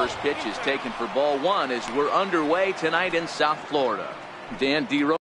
First pitch is taken for ball one as we're underway tonight in South Florida. Dan DeRosa.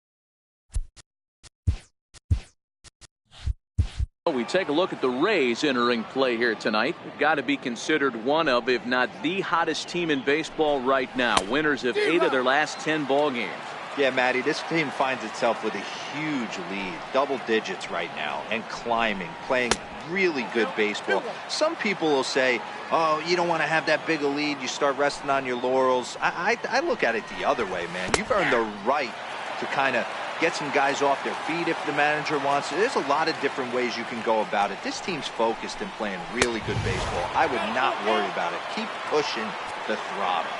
We take a look at the Rays entering play here tonight. Got to be considered one of, if not the hottest team in baseball right now. Winners of 8 of their last 10 ball games. Yeah, Matty, this team finds itself with a huge lead, double digits right now, and climbing, playing really good baseball. Some people will say, oh, you don't want to have that big a lead, you start resting on your laurels. I look at it the other way, man. You've earned the right to kind of get some guys off their feet if the manager wants to. There's a lot of different ways you can go about it. This team's focused and playing really good baseball. I would not worry about it. Keep pushing the throttle.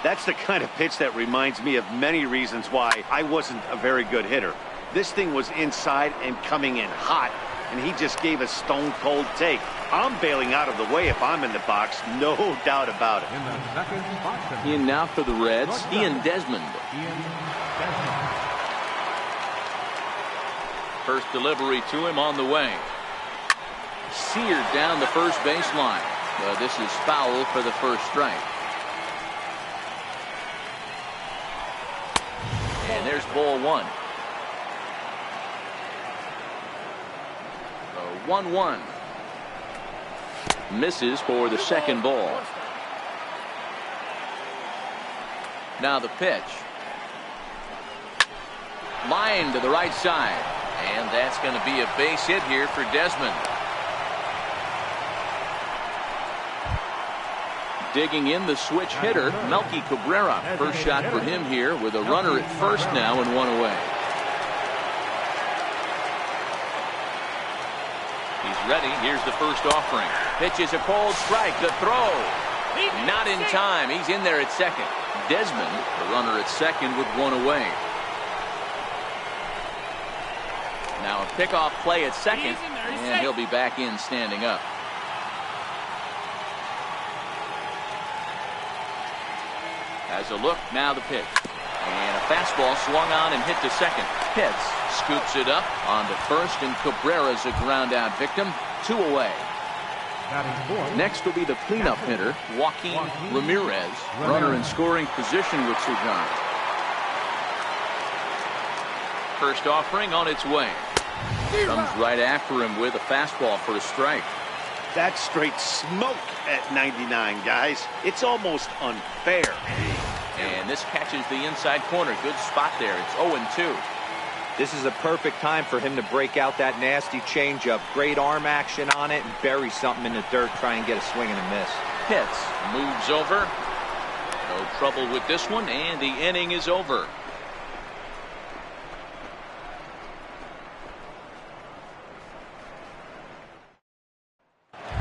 That's the kind of pitch that reminds me of many reasons why I wasn't a very good hitter. This thing was inside and coming in hot, and he just gave a stone-cold take. I'm bailing out of the way if I'm in the box, no doubt about it. In now for the Reds, Ian Desmond. First delivery to him on the way. Seared down the first baseline. This is foul for the first strike. And there's ball one. 1-1. Misses for the second ball. Now the pitch. Line to the right side. And that's going to be a base hit here for Desmond. Digging in the switch hitter, Melky Cabrera. First shot for him here with a runner at first now and one away. He's ready. Here's the first offering. Pitch is a cold strike. The throw. Not in time. He's in there at second. Desmond, the runner at second with one away. Now a pickoff play at second, and he'll be back in standing up. Has a look, now the pitch. And a fastball swung on and hit to second. Pitts scoops it up onto first, and Cabrera's a ground out victim. 2 away. Next will be the cleanup hitter, Joaquin Ramirez. Runner in scoring position with Sugan. First offering on its way. Comes right after him with a fastball for a strike. That's straight smoke at 99, guys. It's almost unfair. And this catches the inside corner. Good spot there. It's 0-2. This is a perfect time for him to break out that nasty changeup. Great arm action on it and bury something in the dirt. Try and get a swing and a miss. Pitts moves over. No trouble with this one, and the inning is over.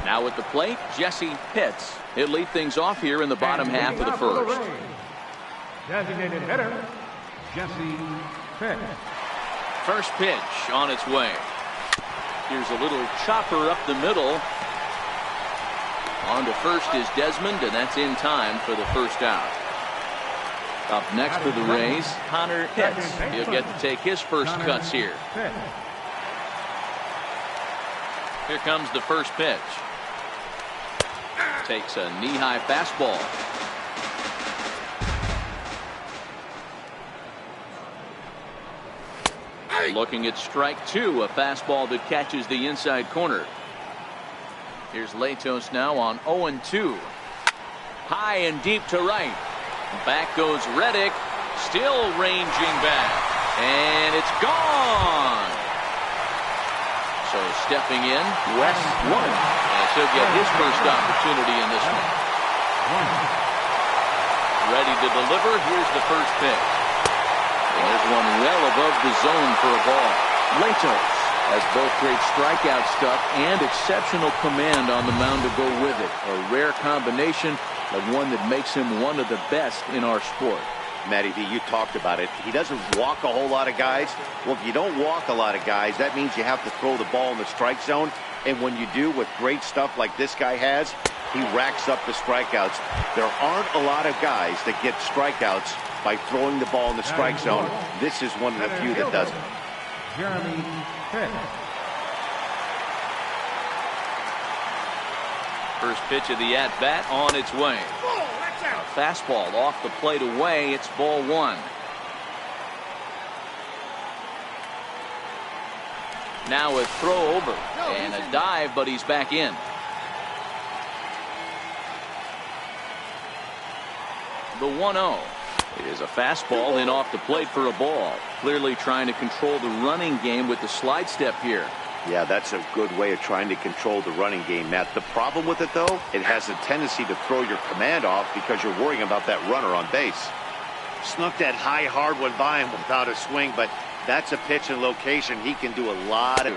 Now at the plate, Jesse Pitts. He'll lead things off here in the bottom half of the first. Designated hitter, Jesse Pitts. First pitch on its way. Here's a little chopper up the middle. On to first is Desmond, and that's in time for the first out. Up next for the Rays, Connor Pitts. He'll get to take his first cuts here. Here comes the first pitch. Takes a knee-high fastball. Looking at strike 2, a fastball that catches the inside corner. Here's Latos now on 0-2. High and deep to right. Back goes Reddick. Still ranging back. And it's gone. So stepping in, Wes Warren. And he'll get his first opportunity in this one. Ready to deliver. Here's the first pitch. There's one well above the zone for a ball. Latos has both great strikeout stuff and exceptional command on the mound to go with it. A rare combination, but one that makes him one of the best in our sport. Matty V, you talked about it. He doesn't walk a whole lot of guys. Well, if you don't walk a lot of guys, that means you have to throw the ball in the strike zone. And when you do with great stuff like this guy has, he racks up the strikeouts. There aren't a lot of guys that get strikeouts by throwing the ball in the strike zone. This is one of the few that doesn't. Jeremy Pitts. First pitch of the at-bat on its way. fastball off the plate away. It's ball one. Now a throw over and a dive, but he's back in. The 1-0. It is a fastball in off the plate for a ball. Clearly trying to control the running game with the slide step here. Yeah, that's a good way of trying to control the running game, Matt. The problem with it, though, it has a tendency to throw your command off because you're worrying about that runner on base. Snuck that high, hard one by him without a swing, but that's a pitch and location he can do a lot of.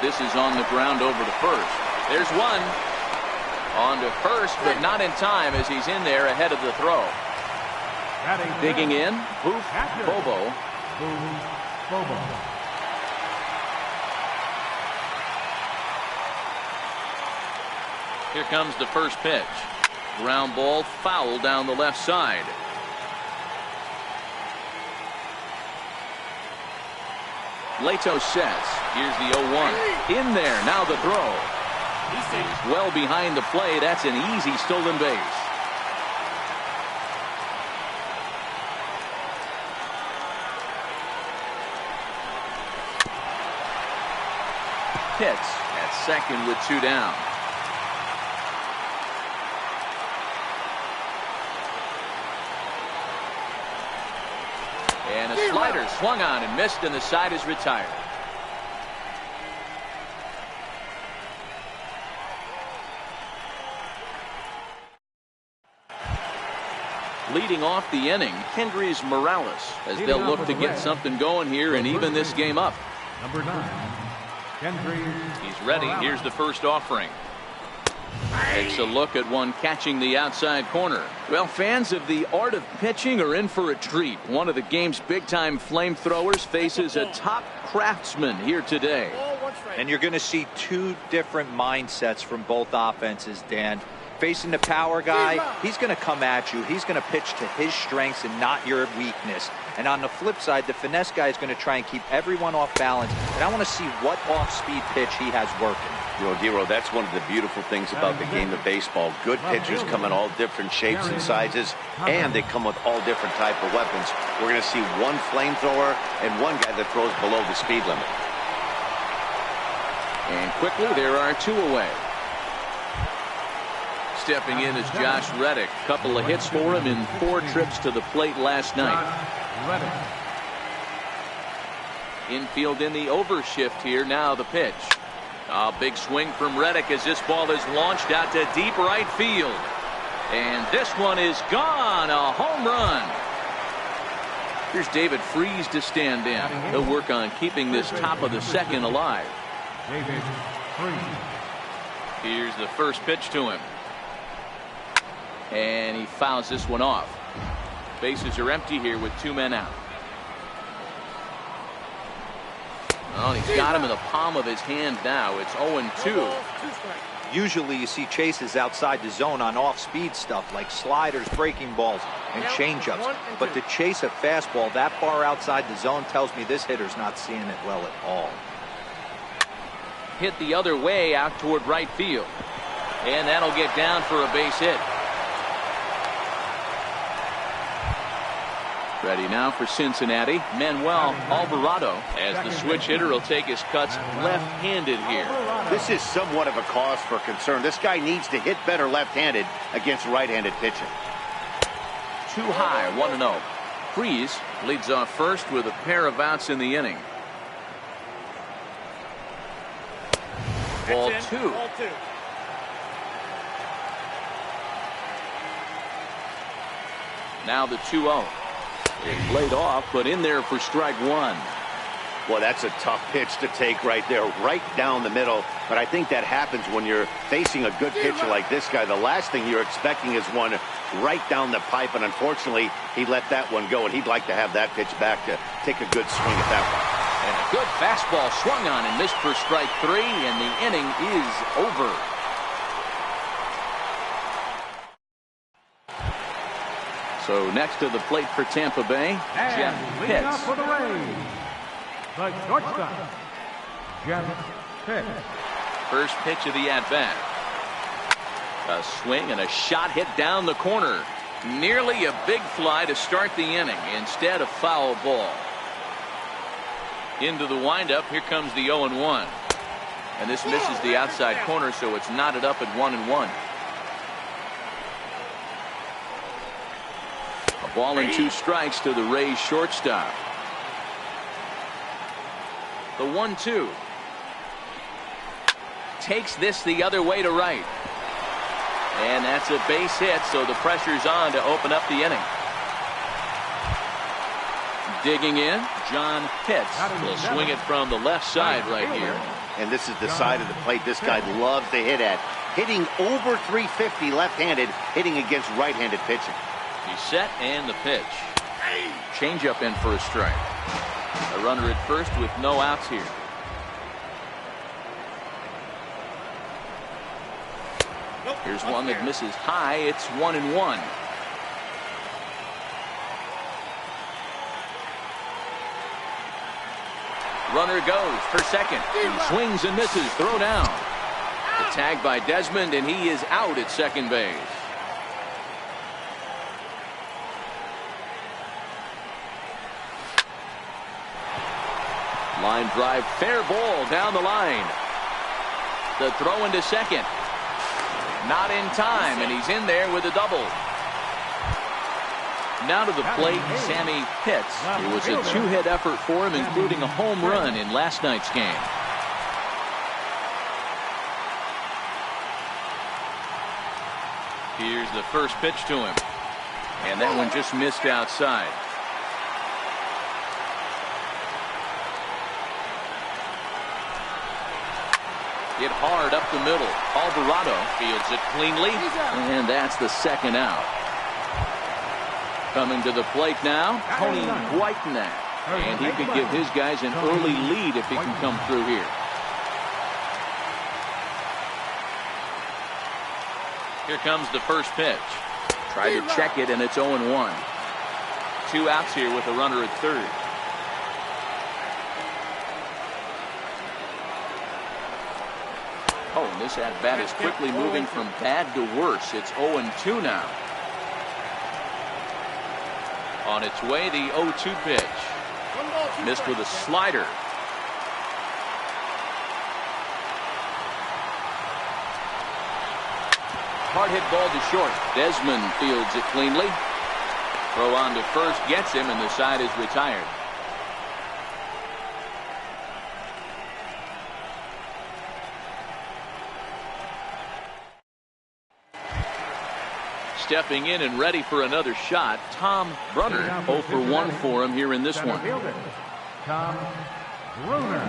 This is on the ground over to first. There's one. On to first, but not in time as he's in there ahead of the throw. Digging in, Boof Bobo. Here comes the first pitch. Ground ball, foul down the left side. Lato sets. Here's the 0-1. In there, now the throw. He's well behind the play. That's an easy stolen base. Hits at second with 2 down. And a slider swung on and missed, and the side is retired. Leading off the inning, Kendrys Morales, as they'll look to get something going here and even this game up. Number 9, Kendrys. He's ready. Here's the first offering. Takes a look at one catching the outside corner. Well, fans of the art of pitching are in for a treat. One of the game's big-time flamethrowers faces a top craftsman here today. And you're going to see two different mindsets from both offenses, Dan. Facing the power guy, he's going to come at you. He's going to pitch to his strengths and not your weakness. And on the flip side, the finesse guy is going to try and keep everyone off balance. And I want to see what off-speed pitch he has working. You know, Dero, that's one of the beautiful things about the game of baseball. Good pitchers come in all different shapes and sizes, and they come with all different type of weapons. We're going to see one flamethrower and one guy that throws below the speed limit. And quickly, there are 2 away. Stepping in is Josh Reddick. Couple of hits for him in 4 trips to the plate last night. Infield in the overshift here. Now the pitch. A big swing from Reddick as this ball is launched out to deep right field. And this one is gone. A home run. Here's David Freese to stand in. He'll work on keeping this top of the second alive. David Freese. Here's the first pitch to him. And he fouls this one off. Bases are empty here with 2 men out. Oh, and he's got him in the palm of his hand now. It's 0-2. Usually you see chases outside the zone on off-speed stuff like sliders, breaking balls, and changeups. But to chase a fastball that far outside the zone tells me this hitter's not seeing it well at all. Hit the other way out toward right field. And that'll get down for a base hit. Ready now for Cincinnati, Manuel Alvarado, as the switch hitter will take his cuts left-handed here. This is somewhat of a cause for concern. This guy needs to hit better left-handed against right-handed pitching. Too high, 1-0. Freese leads off first with a pair of outs in the inning. Ball 2. Now the 2-0. It's laid off, but in there for strike 1. Well, that's a tough pitch to take right there, right down the middle. But I think that happens when you're facing a good pitcher like this guy. The last thing you're expecting is one right down the pipe, and unfortunately, he let that one go, and he'd like to have that pitch back to take a good swing at that one. And a good fastball swung on and missed for strike 3, and the inning is over. So next to the plate for Tampa Bay, Jeff Pitts. For the Rays, the shortstop, Jeff Pitts. First pitch of the at-bat. A swing and a shot hit down the corner. Nearly a big fly to start the inning. Instead, a foul ball. Into the windup. Here comes the 0-1. And this misses the outside corner, so it's knotted up at 1-1. A ball and 2 strikes to the Rays shortstop. The 1-2. Takes this the other way to right. And that's a base hit, so the pressure's on to open up the inning. Digging in, John Pitts will swing it from the left side right here. And this is the side of the plate this guy loves to hit at. Hitting over 350 left-handed, hitting against right-handed pitching. He's set and the pitch. Changeup in for a strike. A runner at first with no outs here. Here's one that misses high. It's 1-1. Runner goes for second. He swings and misses. Throw down. The tag by Desmond, and he is out at second base. Line drive, fair ball down the line. The throw into second. Not in time, and he's in there with a double. Now to the plate, Sammy Pitts. It was a 2-hit effort for him, including a home run in last night's game. Here's the first pitch to him. And that one just missed outside. Hit hard up the middle. Alvarado fields it cleanly, and that's the second out. Coming to the plate now, Tony Whitenack, and he could give his guys an early lead if he can come through here. Here comes the first pitch. Try to check it, and it's 0-1. 2 outs here with a runner at third. Oh, and this at-bat is quickly moving from bad to worse. It's 0-2 now. On its way, the 0-2 pitch. Missed with a slider. Hard hit ball to short. Desmond fields it cleanly. Throw on to first gets him, and the side is retired. Stepping in and ready for another shot, Tom Brunner. 0 for 1 for him here in this one. Tom Brunner.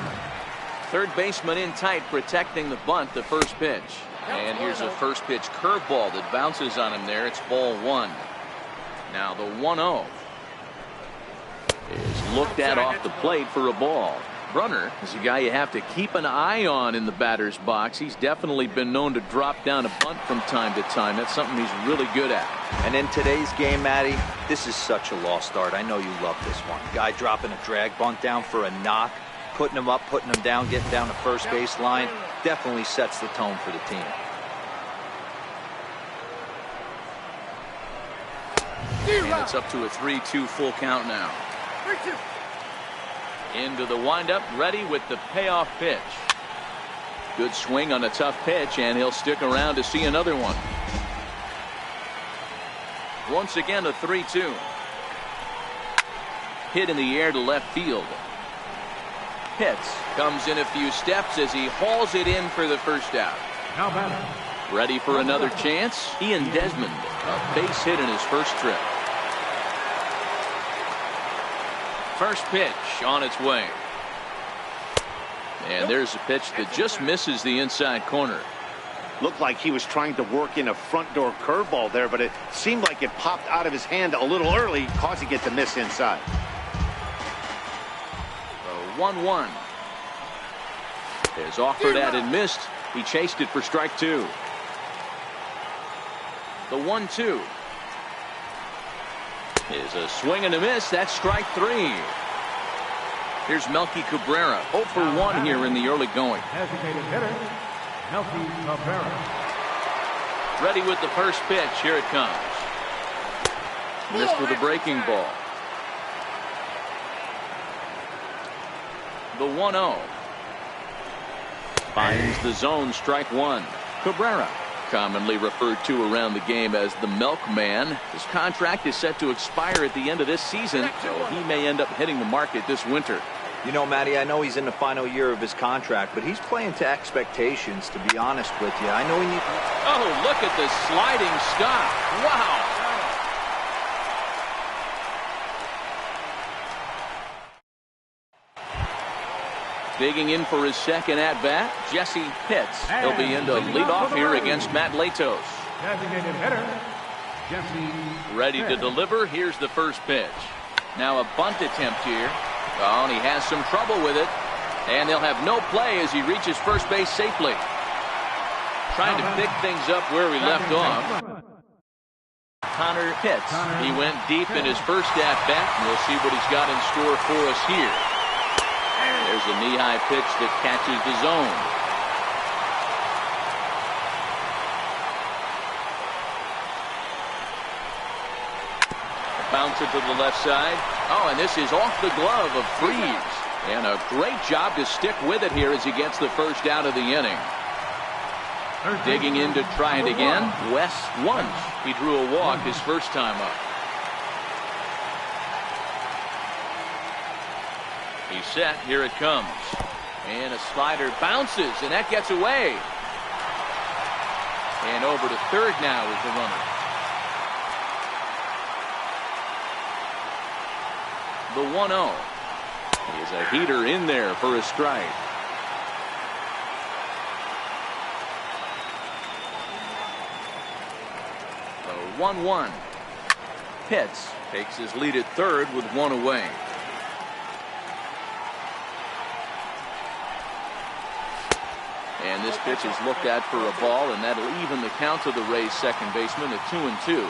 Third baseman in tight, protecting the bunt, the first pitch. And here's a first pitch curveball that bounces on him there. It's ball 1. Now the 1-0 is looked at off the plate for a ball. Brunner is a guy you have to keep an eye on in the batter's box. He's definitely been known to drop down a bunt from time to time. That's something he's really good at. And in today's game, Matty, this is such a lost art. I know you love this one. Guy dropping a drag bunt down for a knock, putting him up, putting him down, getting down the first base line. Definitely sets the tone for the team. And it's up to a 3-2 full count now. 3-2. Into the windup, ready with the payoff pitch. Good swing on a tough pitch, and he'll stick around to see another one. Once again, a 3-2. Hit in the air to left field. Pitts comes in a few steps as he hauls it in for the first out. Now batting. Ready for another chance? Ian Desmond, a base hit in his first trip. First pitch on its way. And there's a pitch that just misses the inside corner. Looked like he was trying to work in a front door curveball there, but it seemed like it popped out of his hand a little early, causing it to miss inside. 1-1 is offered at and missed. He chased it for strike 2. The 1-2 is a swing and a miss. That's strike 3. Here's Melky Cabrera, 0 for 1 here in the early going. Designated hitter, Melky Cabrera. Ready with the first pitch. Here it comes. Missed with a breaking ball. The 1-0. Finds the zone, strike one. Cabrera, commonly referred to around the game as the milkman. His contract is set to expire at the end of this season, so he may end up hitting the market this winter. You know, Matty, I know he's in the final year of his contract, but he's playing to expectations, to be honest with you. I know he needs... Oh, look at the sliding stop. Wow. Digging in for his second at-bat, Jesse Pitts. He'll be in to lead off here against Matt Latos. Designated hitter, Jesse Ready to deliver. Here's the first pitch. Now a bunt attempt here. Oh, and he has some trouble with it. And they'll have no play as he reaches first base safely. Trying to pick things up where we left off. Connor Pitts. He went deep in his first at-bat, and we'll see what he's got in store for us here. There's a knee-high pitch that catches the zone. Bounce it to the left side. Oh, and this is off the glove of Freese. And a great job to stick with it here as he gets the first out of the inning. Digging in to try it again. Wes Wunsch. He drew a walk his first time up. He's set. Here it comes. And a slider bounces, and that gets away. And over to third now is the runner. The 1-0. Is a heater in there for a strike. The 1-1. Pitts takes his lead at third with one away. And this pitch is looked at for a ball, and that'll even the count to the Rays' second baseman at 2-2.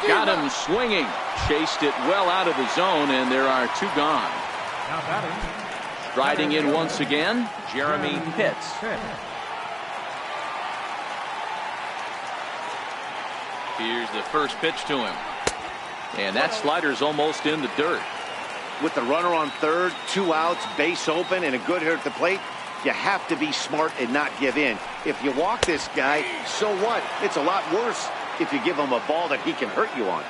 Got him swinging. Chased it well out of the zone, and there are two gone. Now batting. Striding in once again, Jeremy Pitts. Here's the first pitch to him. And that slider's almost in the dirt. With the runner on third, 2 outs, base open, and a good hitter at the plate, you have to be smart and not give in. If you walk this guy, so what? It's a lot worse if you give him a ball that he can hurt you on.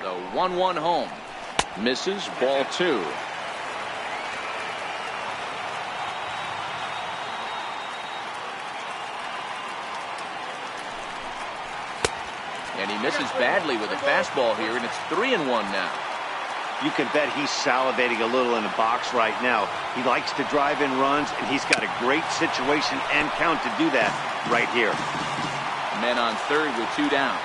The 1-1 home. Misses, ball 2. And he misses badly with a fastball here, and it's 3-1 now. You can bet he's salivating a little in the box right now. He likes to drive in runs, and he's got a great situation and count to do that right here. Men on third with 2 down.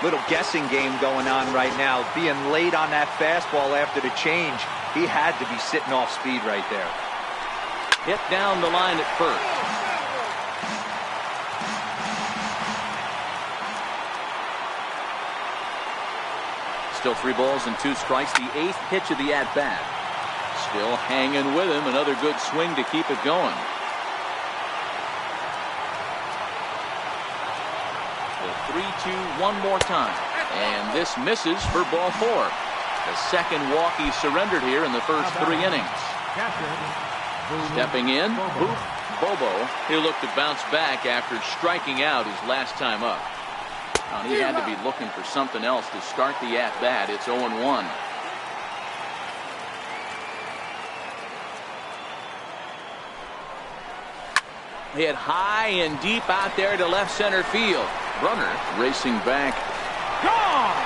Little guessing game going on right now. Being late on that fastball after the change. He had to be sitting off speed right there. Hit down the line at first. Still 3 balls and 2 strikes. The 8th pitch of the at-bat. Still hanging with him. Another good swing to keep it going. The 3-2 one more time. And this misses for ball 4. The second walk he surrendered here in the first 3 innings. Stepping in, Bobo. He'll look to bounce back after striking out his last time up. And he had to be looking for something else to start the at-bat. It's 0-1. Hit high and deep out there to left center field. Runner racing back. Gone!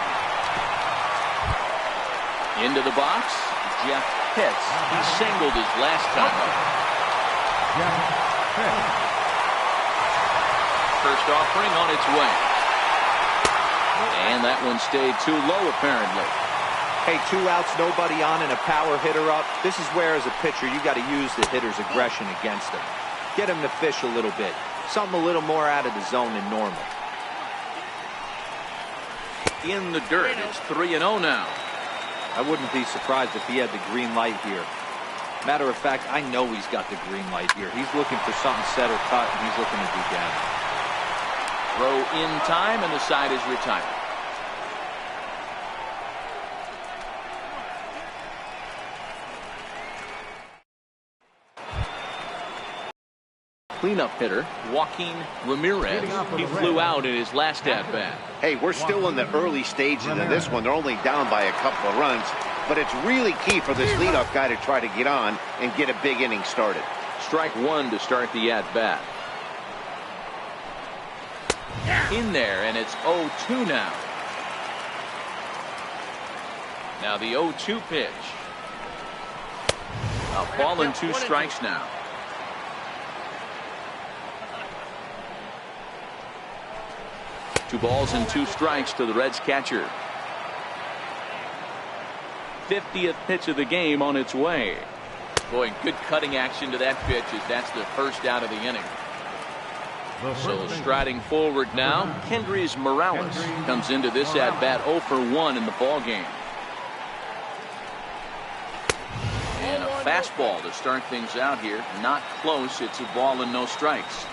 Into the box, Jeff Pitts. He singled his last time up. First offering on its way. And that one stayed too low, apparently. Hey, 2 outs, nobody on, and a power hitter up. This is where, as a pitcher, you got to use the hitter's aggression against him. Get him to fish a little bit. Something a little more out of the zone than normal. in the dirt. It's 3-0 now. I wouldn't be surprised if he had the green light here. Matter of fact, I know he's got the green light here. He's looking for something set or cut, and he's looking to do damage. Throw in time, and the side is retired. Cleanup hitter, Joaquin Ramirez. He flew out in his last at-bat. Hey, we're still in the early stages of this one. They're only down by a couple of runs, but it's really key for this leadoff guy to try to get on and get a big inning started. Strike one to start the at-bat. In there, and it's 0-2 now. Now the 0-2 pitch. A ball and 2 strikes now. Two balls and 2 strikes to the Reds catcher. 50th pitch of the game on its way. Boy, good cutting action to that pitch as that's the first out of the inning. So striding forward now, Kendrys Morales comes into this at bat 0 for 1 in the ball game. And a fastball to start things out here. Not close. It's a ball and no strikes.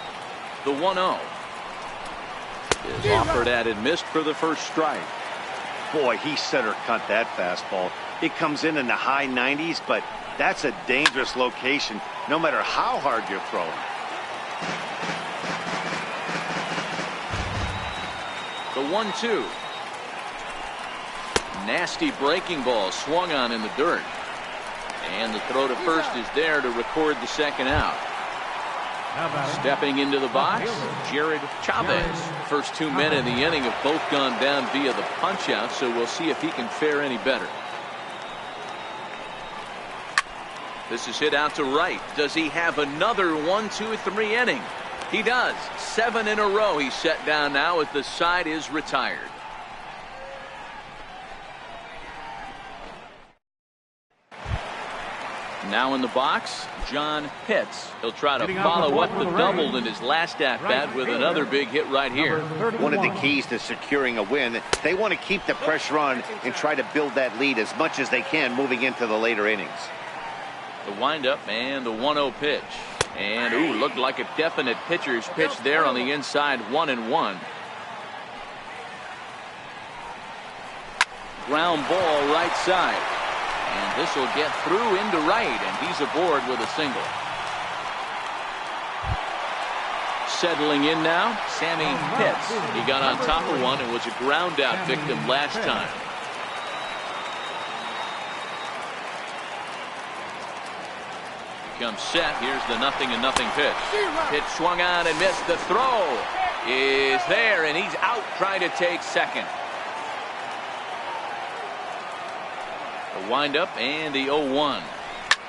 The 1-0 is offered at and missed for the first strike. Boy, he center cut that fastball. It comes in the high 90s, but that's a dangerous location no matter how hard you're throwing. The 1-2. Nasty breaking ball swung on in the dirt. And the throw to first is there to record the second out. Stepping into the box, Jared Chavez. First 2 men in the inning have both gone down via the punch-out, so we'll see if he can fare any better. This is hit out to right. Does he have another 1, 2, 3 inning? He does. 7 in a row he's set down now as the side is retired. Now in the box, John Pitts. He'll try to follow up the double in his last at-bat with another big hit right here. One of the keys to securing a win, they want to keep the pressure on and try to build that lead as much as they can moving into the later innings. The windup and the 1-0 pitch. And, ooh, looked like a definite pitcher's pitch there on the inside, 1-1. Ground ball right side. And this will get through into right, and he's aboard with a single. Settling in now, Sammy Pitts. He got on top of one and was a ground out victim last time. Comes set. Here's the 0-0 pitch. Pitch swung on and missed. The throw is there, and he's out trying to take second. The windup and the 0-1.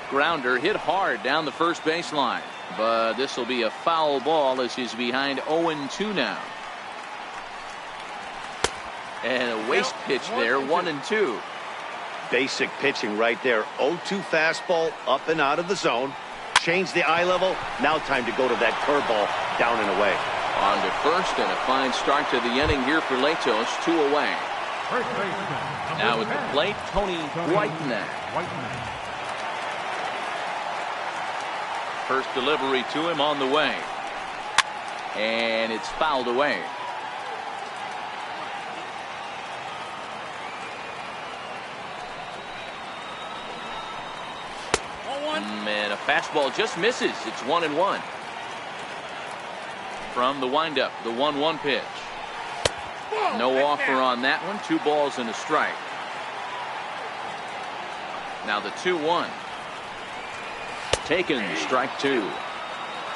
Grounder hit hard down the first baseline, but this will be a foul ball as he's behind 0-2 now. And a waste pitch there, 1-2. Basic pitching right there. 0-2 fastball up and out of the zone. Change the eye level. Now time to go to that curveball down and away. On to first, and a fine start to the inning here for Latos. 2 away. Now at the plate, Tony Whitenack. First delivery to him on the way. And it's fouled away. And a fastball just misses. It's 1-1. From the windup, the 1-1 pitch. No offer on that one. 2 balls and a strike. Now the 2-1. Taken, strike 2.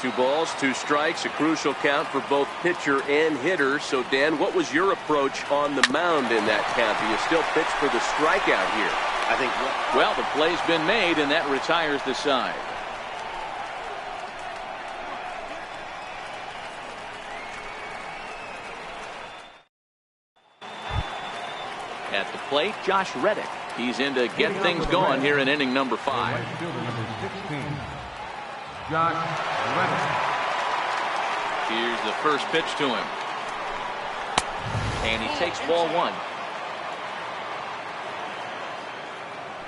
2 balls, 2 strikes, a crucial count for both pitcher and hitter. So, Dan, what was your approach on the mound in that count? Do you still pitch for the strikeout here? I think. Well, the play's been made, and that retires the side. At the plate, Josh Reddick. He's in to get things going here in inning number 5. Josh Reddick. Here's the first pitch to him. And he takes ball 1.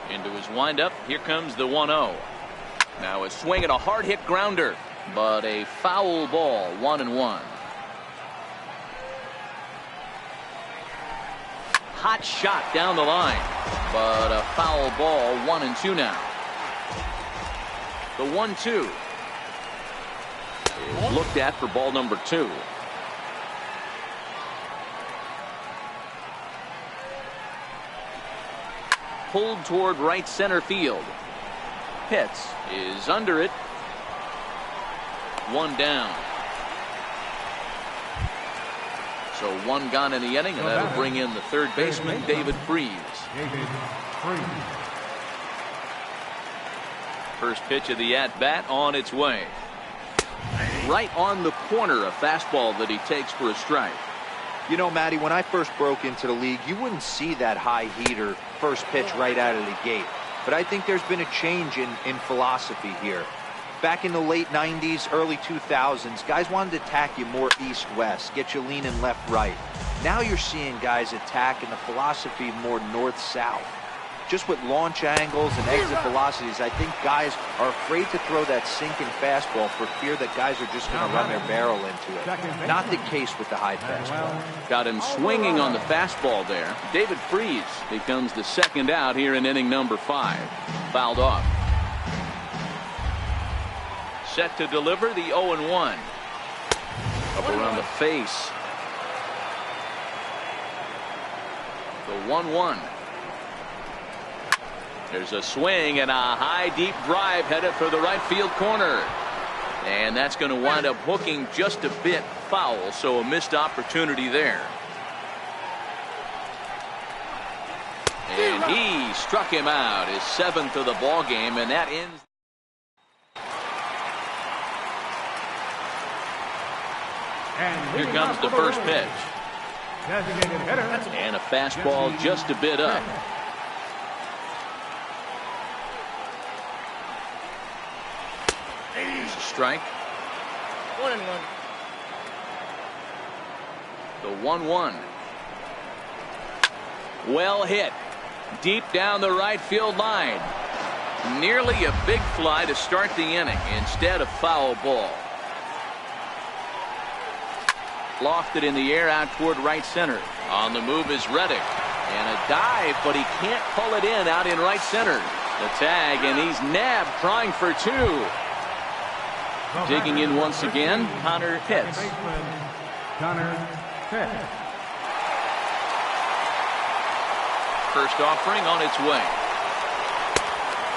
Into his windup. Here comes the 1-0. Now a swing and a hard hit grounder, but a foul ball. 1-1. Hot shot down the line, but a foul ball. 1-2 now. The 1-2 is looked at for ball number 2. Pulled toward right center field. Pitts is under it. 1 down. So 1 gone in the inning, and that'll bring in the third baseman, David Freese. First pitch of the at-bat on its way. Right on the corner, a fastball that he takes for a strike. You know, Matty, when I first broke into the league, you wouldn't see that high heater first pitch right out of the gate. But I think there's been a change in philosophy here. Back in the late 90s, early 2000s, guys wanted to attack you more east-west, get you leaning left-right. Now you're seeing guys attack in the philosophy more north-south. Just with launch angles and exit velocities, I think guys are afraid to throw that sinking fastball for fear that guys are just going to run their barrel into it. Not the case with the high fastball. Got him swinging on the fastball there. David Freese becomes the second out here in inning number 5. Fouled off. Set to deliver the 0-1. Up around the face. The 1-1. There's a swing and a high deep drive headed for the right field corner. And that's going to wind up hooking just a bit foul, so a missed opportunity there. And he struck him out, his 7th of the ball game, and that ends. Here comes the first pitch. And a fastball just a bit up. There's a strike. 1-1. The 1-1. Well hit. Deep down the right field line. Nearly a big fly to start the inning. Instead, a foul ball. Lofted in the air out toward right center. On the move is Reddick. And a dive, but he can't pull it in out in right center. The tag, and he's nabbed, trying for 2. Digging in once again, Connor Pitts. First offering on its way.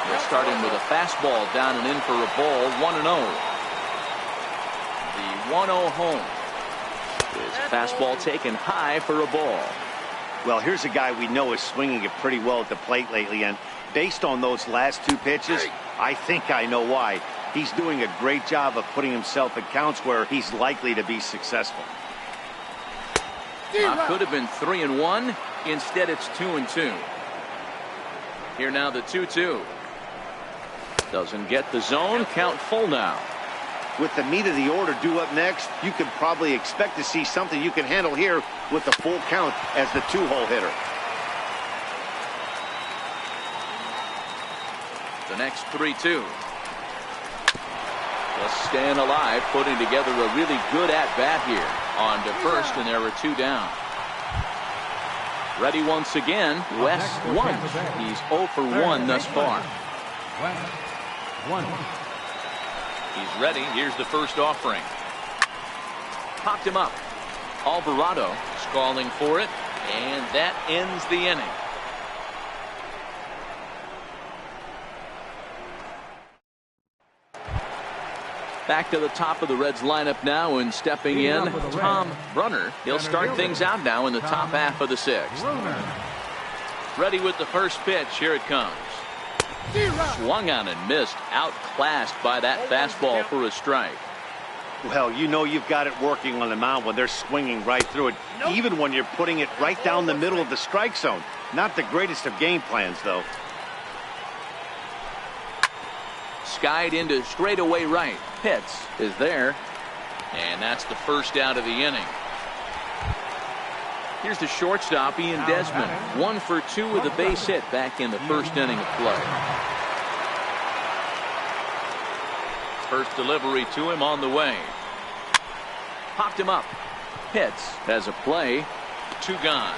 They're starting with a fastball down and in for a ball. 1-0. The 1-0 home. His fastball taken high for a ball. Well, here's a guy we know is swinging it pretty well at the plate lately, and based on those last 2 pitches, I think I know why. He's doing a great job of putting himself in counts where he's likely to be successful. Could have been 3-1. Instead, it's 2-2. Here now the 2-2. Doesn't get the zone. Count full now. With the meat of the order due up next, you can probably expect to see something you can handle here with the full count as the 2-hole hitter. The next 3-2. Just staying alive, putting together a really good at-bat here. On to first, and there are 2 down. Ready once again, Wes Wunsch. He's 0 for 1 thus far. He's ready. Here's the first offering. Popped him up. Alvarado calling for it, and that ends the inning. Back to the top of the Reds lineup now, and stepping in, Tom Brunner. He'll start things out now in the top half of the 6th. Ready with the first pitch. Here it comes. Swung on and missed. Outclassed by that fastball for a strike. Well, you know you've got it working on the mound when they're swinging right through it, even when you're putting it right down the middle of the strike zone. Not the greatest of game plans, though. Skied into straightaway right. Pitts is there, and that's the first out of the inning. Here's the shortstop, Ian Desmond. 1 for 2 with a base hit back in the first inning of play. First delivery to him on the way. Popped him up. Pitts has a play. 2 gone.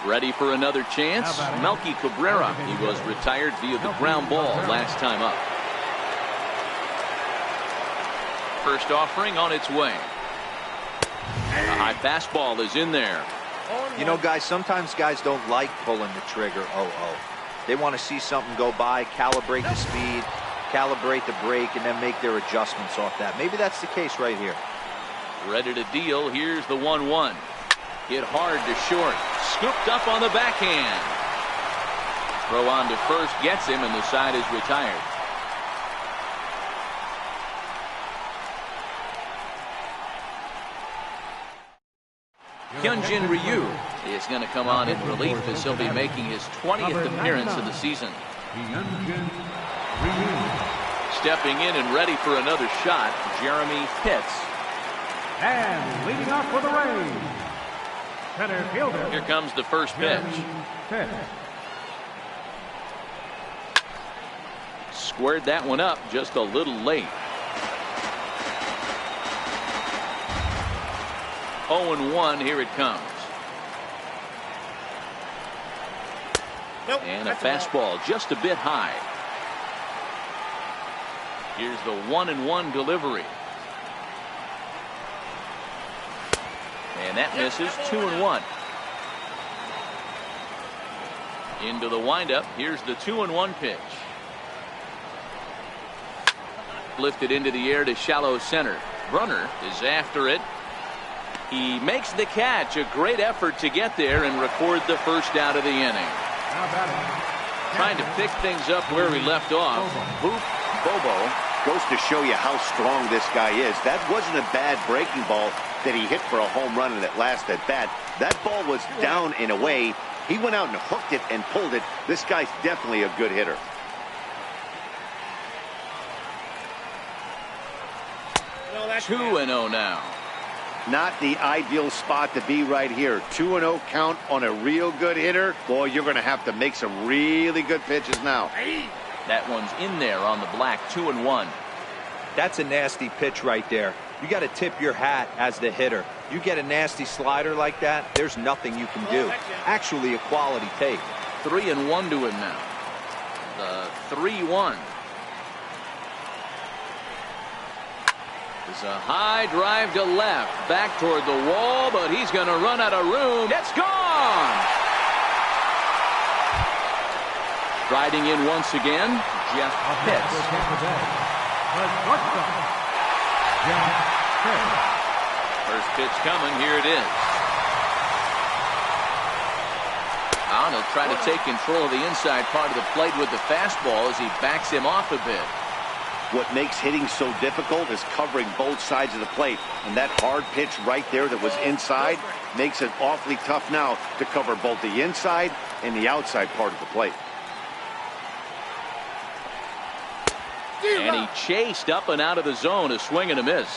Ready for another chance. Melky Cabrera. He was retired via the ground ball last time up. First offering on its way. A high fastball is in there. You know, guys, sometimes guys don't like pulling the trigger. They want to see something go by, calibrate the speed, calibrate the brake, and then make their adjustments off that. Maybe that's the case right here. Ready to deal. Here's the 1-1. Hit hard to short. Scooped up on the backhand. Throw on to first gets him, and the side is retired. Hyunjin Ryu is going to come on in relief as he'll be making his 20th appearance of the season. Stepping in and ready for another shot, Jeremy Pitts. And leading off for the Rays, center fielder. Here comes the first pitch. Squared that one up just a little late. 0-1, here it comes. And a fastball just a bit high. Here's the 1-1 delivery. And that misses. 2-1. Into the windup. Here's the 2-1 pitch. Lifted into the air to shallow center. Runner is after it. He makes the catch. A great effort to get there and record the first out of the inning. Trying to pick things up where we left off. Bobo goes to show you how strong this guy is. That wasn't a bad breaking ball that he hit for a home run in that last at bat. That ball was down and away. He went out and hooked it and pulled it. This guy's definitely a good hitter. Two 2-0 now. Not the ideal spot to be right here. 2-0 count on a real good hitter. Boy, you're going to have to make some really good pitches now. That one's in there on the black. 2-1. That's a nasty pitch right there. You got to tip your hat as the hitter. You get a nasty slider like that, there's nothing you can do. Actually a quality take. 3-1 to him now. The 3-1. It's a high drive to left. Back toward the wall, but he's going to run out of room. It's gone! Riding in once again, Jeff Pitts. First pitch coming. Here it is. On, he'll try to take control of the inside part of the plate with the fastball as he backs him off a bit. What makes hitting so difficult is covering both sides of the plate. And that hard pitch right there that was inside makes it awfully tough now to cover both the inside and the outside part of the plate. And he chased up and out of the zone, a swing and a miss.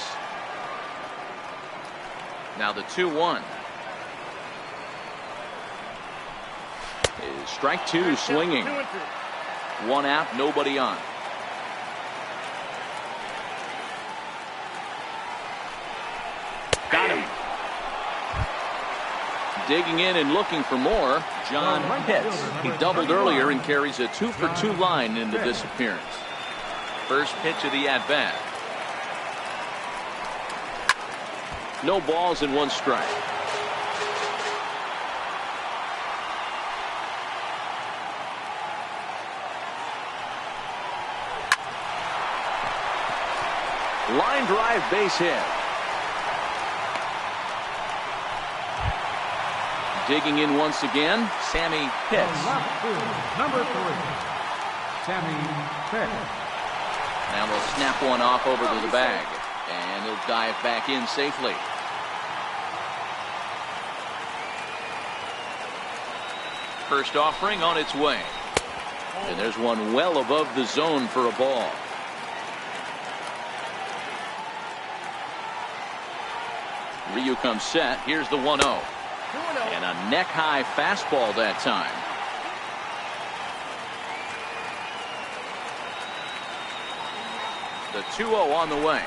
Now the 2-1. Strike two, swinging. One out, nobody on. Got him. Digging in and looking for more, John Pitts. He doubled earlier and carries a 2-for-2 line into this appearance. First pitch of the at-bat. No balls and one strike. Line drive, base hit. Digging in once again, Sammy Pitts. Number 3, Sammy Pitts. Now we'll snap one off over to the bag, and he'll dive back in safely. First offering on its way. And there's one well above the zone for a ball. Ryu comes set. Here's the 1-0. And a neck-high fastball that time. The 2-0 on the way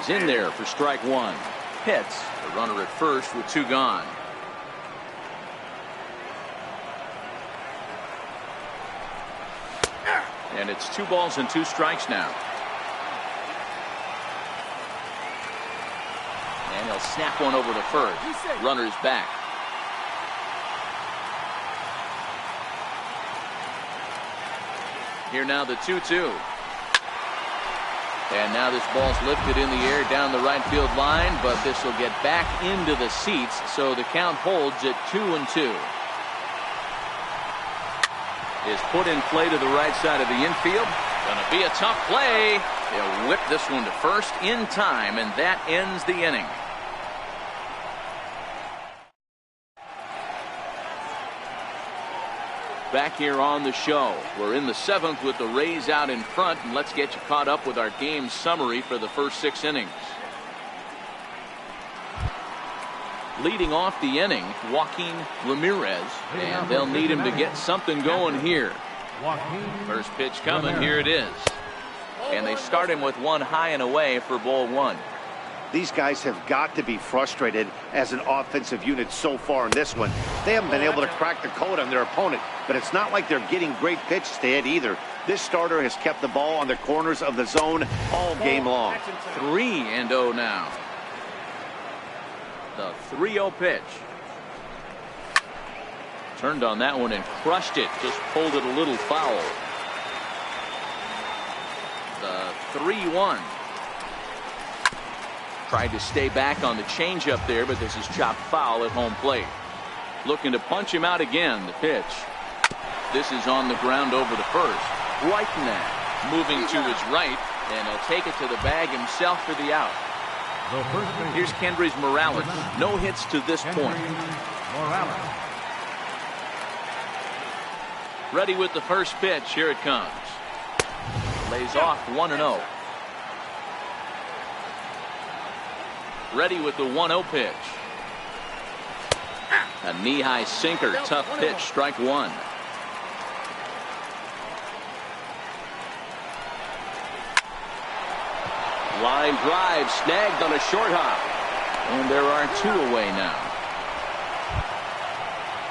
is in there for strike one. Hits the runner at first with 2 gone. And it's 2 balls and 2 strikes now. And he'll snap one over to first. Runner's back. Here now the 2-2. And now this ball's lifted in the air down the right field line, but this will get back into the seats, so the count holds at 2-2. Is put in play to the right side of the infield. Gonna be a tough play. They'll whip this one to first in time, and that ends the inning. Back here on the show. We're in the 7th with the Rays out in front, and let's get you caught up with our game summary for the first 6 innings. Leading off the inning, Joaquin Ramirez, and they'll need him to get something going here. First pitch coming, here it is. And they start him with one high and away for ball 1. These guys have got to be frustrated as an offensive unit so far in this one. They haven't been able to crack the code on their opponent, but it's not like they're getting great pitches to hit either. This starter has kept the ball on the corners of the zone all game long. 3-0 now. The 3-0 pitch. Turned on that one and crushed it. Just pulled it a little foul. The 3-1. Tried to stay back on the changeup there, but this is chopped foul at home plate. Looking to punch him out again. The pitch. This is on the ground over to first. Whiteman moving to his right, and he'll take it to the bag himself for the out. Here's Kendrys Morales. No hits to this point. Ready with the first pitch. Here it comes. Lays off 1-0. Ready with the 1-0 pitch. A knee-high sinker. Tough pitch. Strike 1. Line drive snagged on a short hop. And there are 2 away now.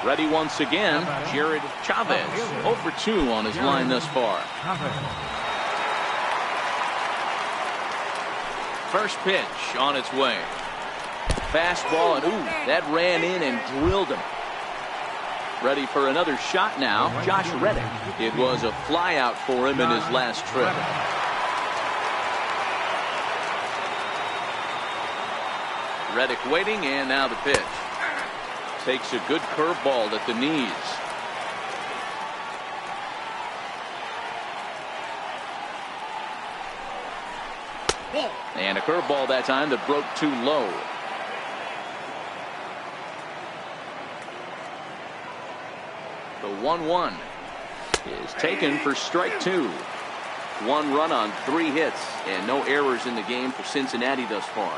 Ready once again, Jared Chavez. 0 for 2 on his line thus far. First pitch on its way. Fastball, and ooh, that ran in and drilled him. Ready for another shot now, Josh Reddick. It was a flyout for him in his last trip. Reddick waiting, and now the pitch. Takes a good curveball at the knees. And a curveball that time that broke too low. The 1-1 is taken for strike 2. 1 run on 3 hits, and no errors in the game for Cincinnati thus far.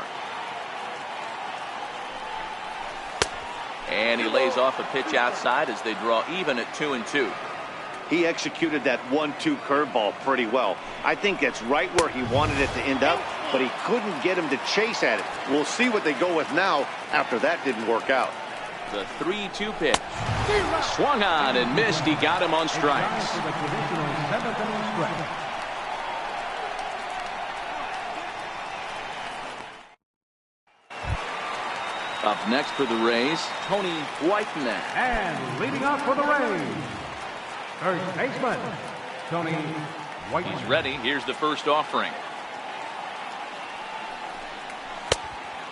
And he lays off a pitch outside as they draw even at 2-2. He executed that 1-2 curveball pretty well. I think that's right where he wanted it to end up, but he couldn't get him to chase at it. We'll see what they go with now after that didn't work out. The 3-2 pitch. Swung on and missed. He got him on strikes. Up next for the Rays, Tony Whiteman. And leading off for the Rays, first baseman, Tony Whiteman. He's ready. Here's the first offering.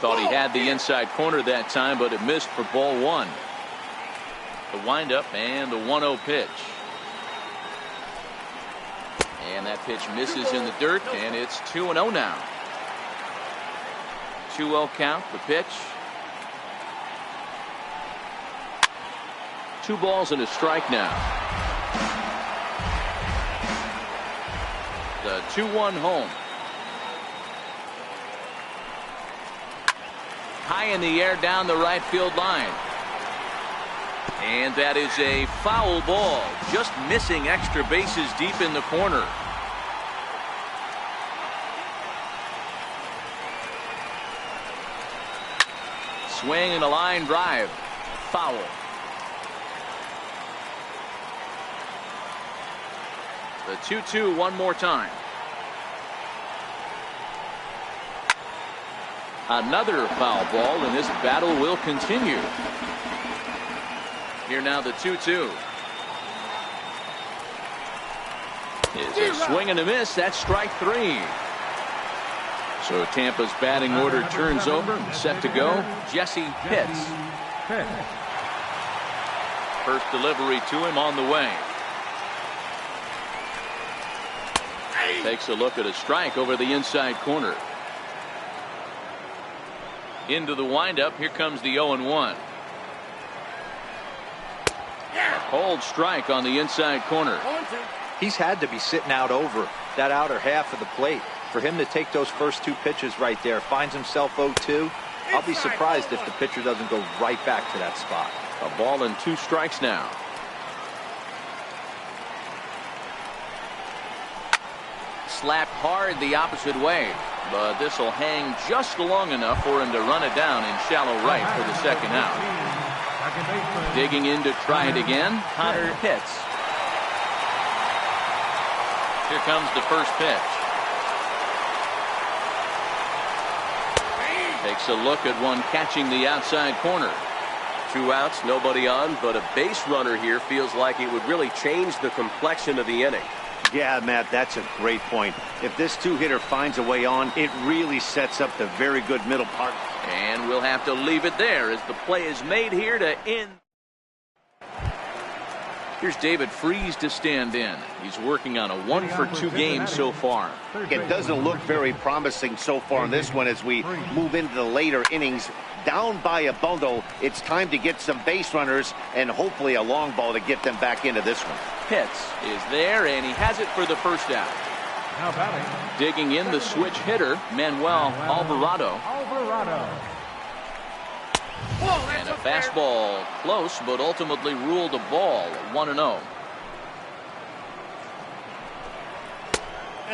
Thought he had the inside corner that time, but it missed for ball 1. The windup and the 1-0 pitch. And that pitch misses in the dirt, and it's 2-0 now. 2-0 count, the pitch. 2 balls and a strike now. The 2-1 home. high in the air down the right field line. And that is a foul ball, just missing extra bases deep in the corner. Swing and a line drive. Foul. The 2-2 one more time. Another foul ball, and this battle will continue. Here now the 2-2. Is a swing and a miss. That's strike 3. So Tampa's batting order turns over and set to go. Jesse Pitts. First delivery to him on the way. Takes a look at a strike over the inside corner. Into the windup. Here comes the 0-1. A cold strike on the inside corner. He's had to be sitting out over that outer half of the plate. For him to take those first 2 pitches right there, finds himself 0-2. I'll be surprised if the pitcher doesn't go right back to that spot. A ball and 2 strikes now. Slapped hard the opposite way, but this will hang just long enough for him to run it down in shallow right for the second out. Digging in to try it again, Connor Pitts. Here comes the first pitch. Takes a look at one catching the outside corner. 2 outs, nobody on, but a base runner here feels like it would really change the complexion of the inning. Yeah, Matt, that's a great point. If this 2-hitter finds a way on, it really sets up the very good middle part. And we'll have to leave it there as the play is made here to end. Here's David Freese to stand in. He's working on a 1-for-2 game so far. It doesn't look very promising so far in this one as we move into the later innings. Down by a bundle, it's time to get some base runners and hopefully a long ball to get them back into this one. Pitts is there, and he has it for the first out. Digging in the switch hitter, Manuel Alvarado. And a fastball close, but ultimately ruled a ball. 1-0.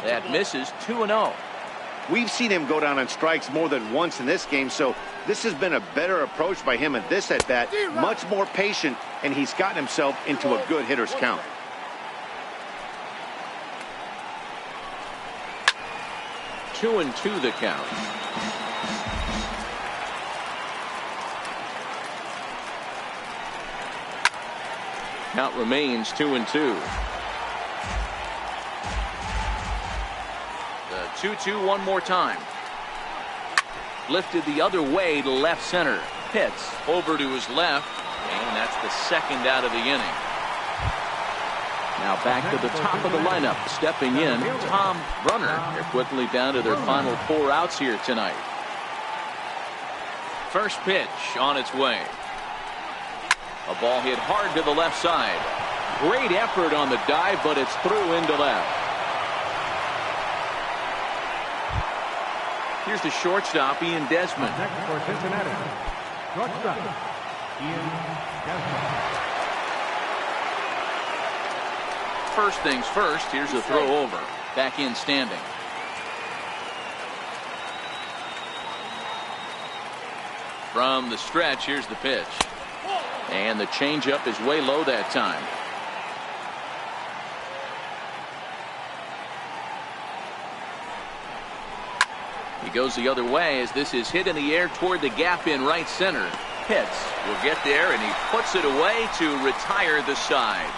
That misses. 2-0. We've seen him go down on strikes more than once in this game, so this has been a better approach by him at this at-bat. Much more patient, and he's gotten himself into a good hitter's count. Two and 2 the count. Count remains 2-2. The 2-2 one more time. Lifted the other way to left center. Pitts over to his left, and that's the second out of the inning. Now back to the top of the lineup. Stepping in, Tom Brunner. They're quickly down to their final 4 outs here tonight. First pitch on its way. A ball hit hard to the left side. Great effort on the dive, but it's through into left. Here's the shortstop, Ian Desmond. Next for Cincinnati, shortstop, Ian Desmond. First things first, here's a throw over. Back in standing. From the stretch, here's the pitch. And the changeup is way low that time. He goes the other way as this is hit in the air toward the gap in right center. Pitts will get there, and he puts it away to retire the side.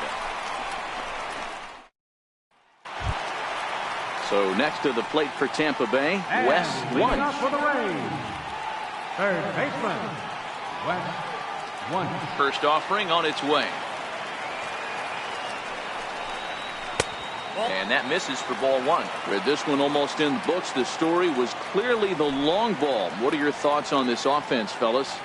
So next to the plate for Tampa Bay, Wes Leading off Wunsch. for the Rays, third baseman, Wes Wunsch. First offering on its way. And that misses for ball 1. With this one almost in the books, the story was clearly the long ball. What are your thoughts on this offense, fellas?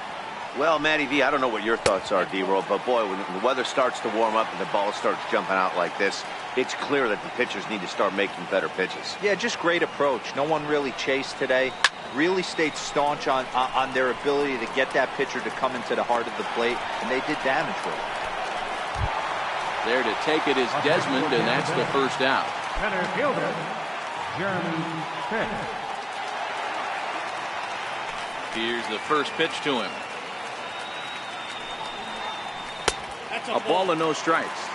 Well, Matty V, I don't know what your thoughts are, D-Roll, but boy, when the weather starts to warm up and the ball starts jumping out like this, it's clear that the pitchers need to start making better pitches. Yeah, just great approach. No one really chased today. really stayed staunch on their ability to get that pitcher to come into the heart of the plate, and they did damage with it. There to take it is Desmond, and that's the first out. Center fielder, Jeremy Pitts. Here's the first pitch to him. A ball and no strikes.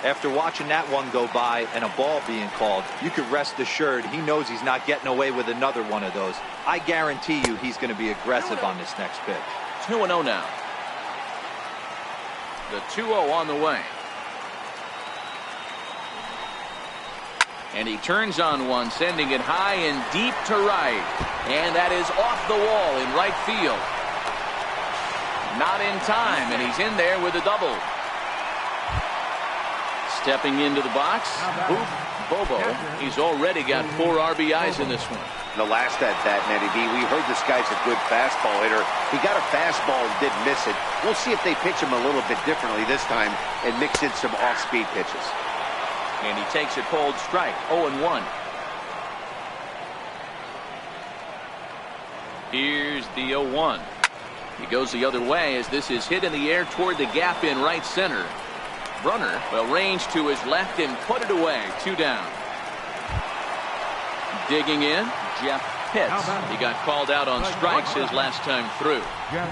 After watching that one go by and a ball being called, you could rest assured he knows he's not getting away with another one of those. I guarantee you he's going to be aggressive on this next pitch. 2-0 now. The 2-0 on the way. And he turns on one, sending it high and deep to right. And that is off the wall in right field. Not in time, and he's in there with a double. Stepping into the box, Bobo. He's already got 4 RBIs in this one. The last at bat, Matty B, we heard this guy's a good fastball hitter. He got a fastball and didn't miss it. We'll see if they pitch him a little bit differently this time and mix in some off-speed pitches. And he takes a cold strike, 0-1. Here's the 0-1. He goes the other way as this is hit in the air toward the gap in right center. Runner will range to his left and put it away. 2 down. Digging in, Jeff Pitts. He got called out on strikes his last time through. Jeff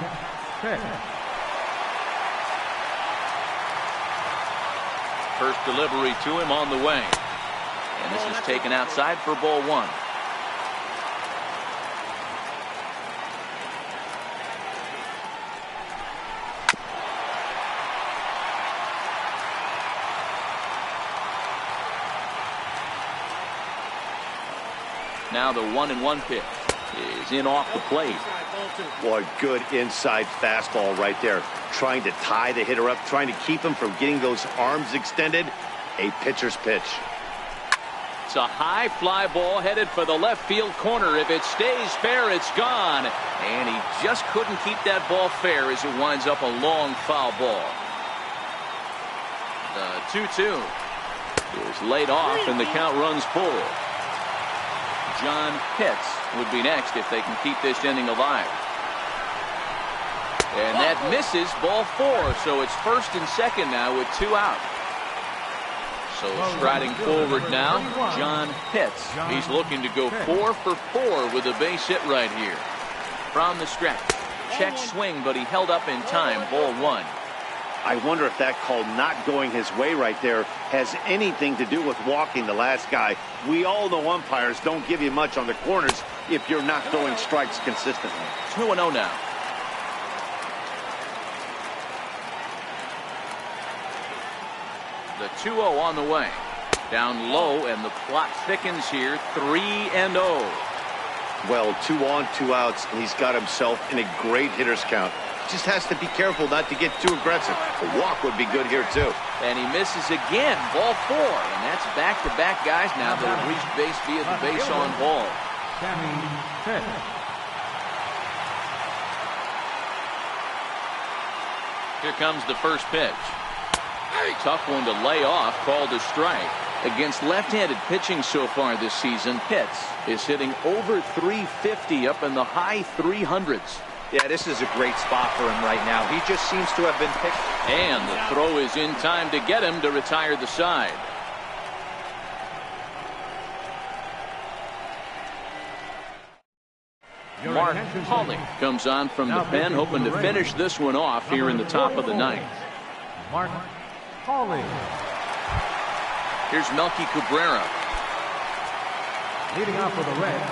Pitts. First delivery to him on the way. And this is taken outside for ball 1. Now the 1-1 pitch is in off the plate. Boy, good inside fastball right there. Trying to tie the hitter up, trying to keep him from getting those arms extended. A pitcher's pitch. It's a high fly ball headed for the left field corner. If it stays fair, it's gone. And he just couldn't keep that ball fair as it winds up a long foul ball. The 2-2 is laid off and the count runs full. John Pitts would be next if they can keep this inning alive. And that misses, ball 4. So it's first and second now with 2 out. So striding forward now, John Pitts. He's looking to go 4 for 4 with a base hit right here. From the stretch. Check swing, but he held up in time. Ball 1. I wonder if that call not going his way right there has anything to do with walking the last guy. We all know umpires don't give you much on the corners if you're not throwing strikes consistently. 2-0 now. The 2-0 on the way. Down low, and the plot thickens here. 3-0. Well, 2 on, 2 outs, and he's got himself in a great hitter's count. Just has to be careful not to get too aggressive. A walk would be good here, too. And he misses again. Ball 4. And that's back-to-back guys now that have reached base via the base on ball. Sammy Pitts. Here comes the first pitch. Tough one to lay off, called a strike. Against left-handed pitching so far this season, Pitts is hitting over 350 up in the high 300s. Yeah, this is a great spot for him right now. He just seems to have been picked. And the throw is in time to get him to retire the side. Mark Hawley comes on from the pen, hoping to finish this one off here in the top of the 9th. Mark Hawley. Here's Melky Cabrera. Leading off for the Reds,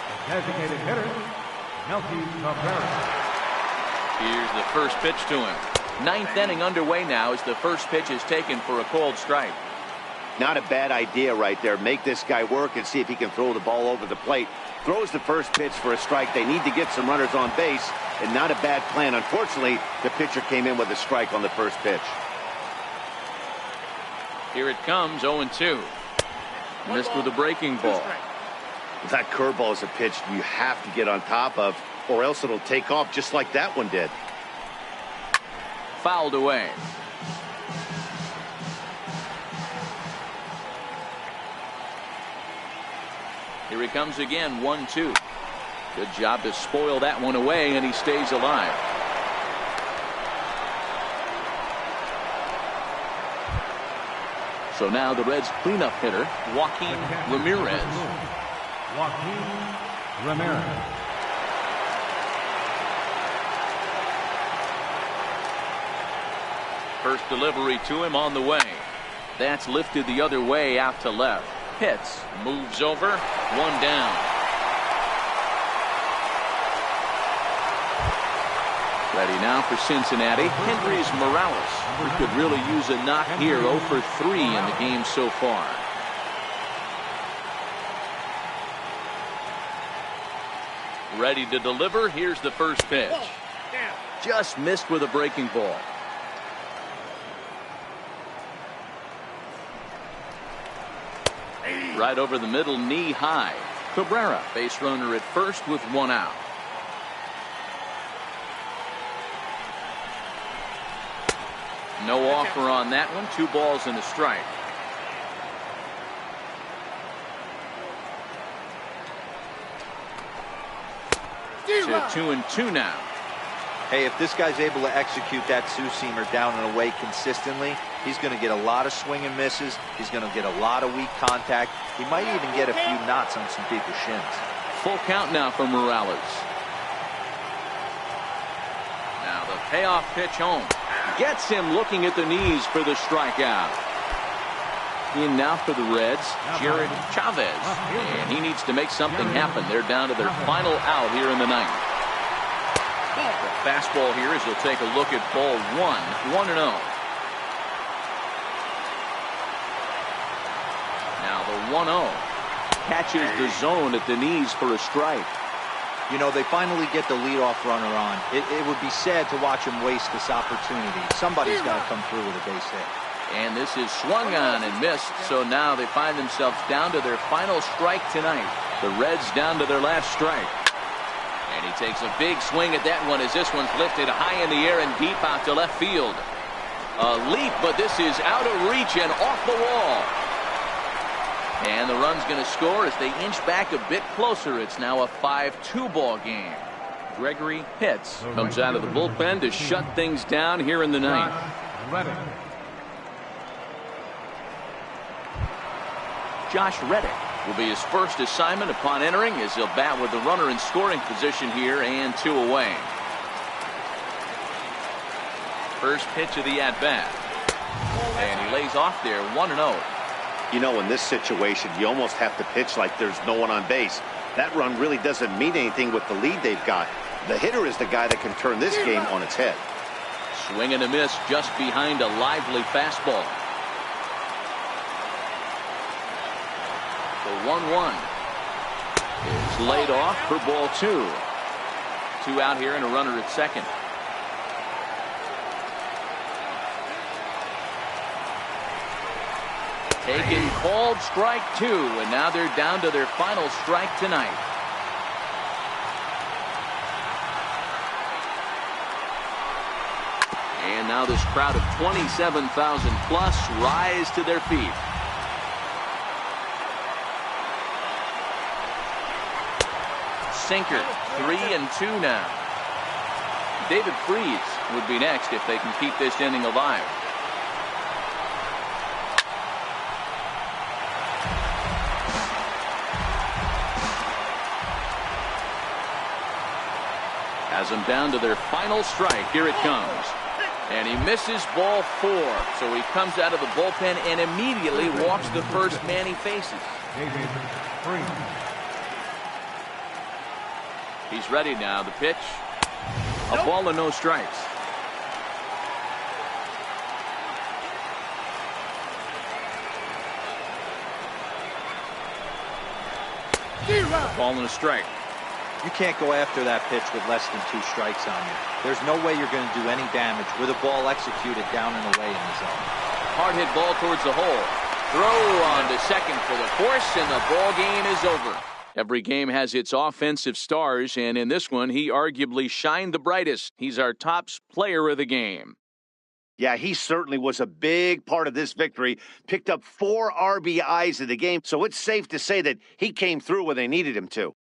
the designated hitter, Melky Cabrera. Here's the first pitch to him. 9th inning underway now as the first pitch is taken for a cold strike. Not a bad idea right there. Make this guy work and see if he can throw the ball over the plate. Throws the first pitch for a strike. They need to get some runners on base, and not a bad plan. Unfortunately, the pitcher came in with a strike on the first pitch. Here it comes, 0-2. Missed with a breaking ball. That curveball is a pitch you have to get on top of, or else it'll take off just like that one did. Fouled away. Here he comes again, 1-2. Good job to spoil that one away, and he stays alive. So now the Reds' cleanup hitter, Joaquin Ramirez. Joaquin Ramirez. First delivery to him on the way. That's lifted the other way out to left. Pitts moves over. One down. Ready now for Cincinnati. Hendrys Morales, who could really use a knock here. 0 for 3 in the game so far. Ready to deliver. Here's the first pitch. Just missed with a breaking ball. Right over the middle, knee high. Cabrera, base runner at first with one out. No offer on that one. 2 balls and a strike. So 2-2 now. Hey, if this guy's able to execute that two-seamer down and away consistently, he's going to get a lot of swing and misses. He's going to get a lot of weak contact. He might even get a few knots on some people's shins. Full count now for Morales. Now the payoff pitch home. Gets him looking at the knees for the strikeout. In now for the Reds, Jared Chavez. And he needs to make something happen. They're down to their final out here in the ninth. The fastball here as he'll take a look at ball 1, 1-0. Now the 1-0 catches the zone at the knees for a strike. You know, they finally get the leadoff runner on. It would be sad to watch him waste this opportunity. Somebody's got to come through with a base hit. And this is swung on and missed, so now they find themselves down to their final strike tonight. The Reds down to their last strike. And he takes a big swing at that one as this one's lifted high in the air and deep out to left field. A leap, but this is out of reach and off the wall. And the run's going to score as they inch back a bit closer. It's now a 5-2 ball game. Gregory Pitts comes out of the bullpen to shut things down here in the ninth. Josh Reddick will be his first assignment upon entering as he'll bat with the runner in scoring position here and 2 away. First pitch of the at-bat. And he lays off there 1-0. You know, in this situation, you almost have to pitch like there's no one on base. That run really doesn't mean anything with the lead they've got. The hitter is the guy that can turn this game on its head. Swing and a miss just behind a lively fastball. The 1-1 is laid off for ball 2. 2 out here and a runner at second. Taken, called strike 2, and now they're down to their final strike tonight. And now this crowd of 27,000 plus rise to their feet. Sinker, 3-2 now. David Freese would be next if they can keep this inning alive. Has them down to their final strike. Here it comes. And he misses ball 4. So he comes out of the bullpen and immediately walks the first man he faces. David Freese. He's ready now. The pitch. A ball and no strikes. Ball and a strike. You can't go after that pitch with less than 2 strikes on you. There's no way you're going to do any damage with a ball executed down and away in the zone. Hard hit ball towards the hole. Throw on to second for the force, and the ball game is over. Every game has its offensive stars, and in this one, he arguably shined the brightest. He's our top player of the game. Yeah, he certainly was a big part of this victory. Picked up 4 RBIs in the game, so it's safe to say that he came through when they needed him to.